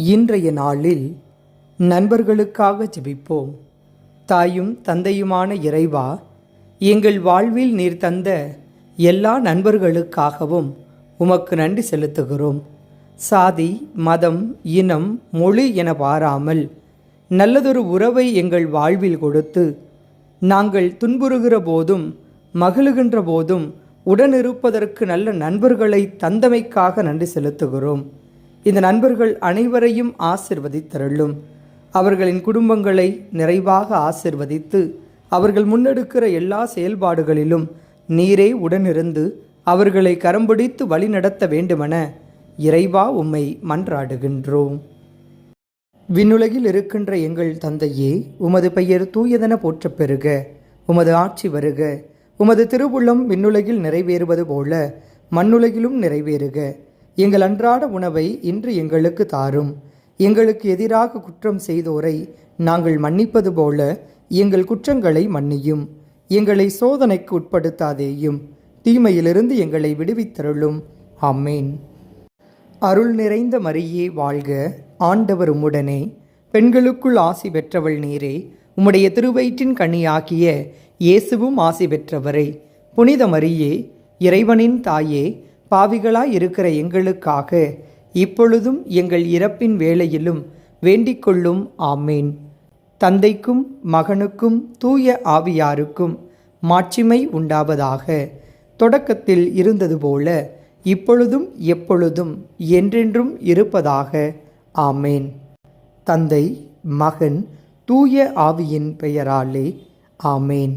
இன்றைய நாளில் நண்பர்களுக்காக ஜெபிப்போம். தாயும் தந்தையுமான இறைவா, எங்கள் வாழ்வில் நீர் தந்த எல்லா நண்பர்களுக்காகவும் உமக்கு நன்றி செலுத்துகிறோம். சாதி, மதம், இனம், மொழி என பாராமல் நல்லதொரு உறவை எங்கள் வாழ்வில் கொடுத்து நாங்கள் துன்புறுகிற போதும் மகிழுகின்ற போதும் உடனிருப்பதற்கு நல்ல நண்பர்களை தந்தமைக்காக நன்றி செலுத்துகிறோம். இந்த நண்பர்கள் அனைவரையும் ஆசிர்வதித்தருளும். அவர்களின் குடும்பங்களை நிறைவாக ஆசிர்வதித்து அவர்கள் முன்னெடுக்கிற எல்லா செயல்பாடுகளிலும் நீரே உடனிருந்து அவர்களை கரம்பிடித்து வழிநடத்த வேண்டுமென இறைவா உம்மை மன்றாடுகின்றோம். விண்ணுலகில் இருக்கின்ற எங்கள் தந்தையே, உமது பெயர் தூயதென போற்றப் பெறுக. உமது ஆட்சி வருக. உமது திருவுள்ளம் விண்ணுலகில் நிறைவேறுவது போல மண்ணுலகிலும் நிறைவேறுக. எங்கள் அன்றாட உணவை இன்று எங்களுக்கு தாரும். எங்களுக்கு எதிராக குற்றம் செய்தோரை நாங்கள் மன்னிப்பது போல எங்கள் குற்றங்களை மன்னியும். எங்களை சோதனைக்கு உட்படுத்தாதேயும், தீமையிலிருந்து எங்களை விடுவித்தருளும். ஆமேன். அருள் நிறைந்த மரியே வாழ்க, ஆண்டவர் உம்முடனே. பெண்களுக்குள் ஆசி பெற்றவள் நீரே. உம்முடைய திருவயிற்றின் கனியாகிய இயேசுவும் ஆசி பெற்றவரே. புனித மரியே, இறைவனின் தாயே, பாவிகளாய் இருக்கிற எங்களுக்காக இப்பொழுதும் எங்கள் இறப்பின் வேளையிலும் வேண்டிக் கொள்ளும். ஆமேன். தந்தைக்கும் மகனுக்கும் தூய ஆவியாருக்கும் மாட்சிமை உண்டாவதாக. தொடக்கத்தில் இருந்தது போல இப்பொழுதும் எப்பொழுதும் என்றென்றும் இருப்பதாக. ஆமேன். தந்தை, மகன், தூய ஆவியின் பெயராலே. ஆமேன்.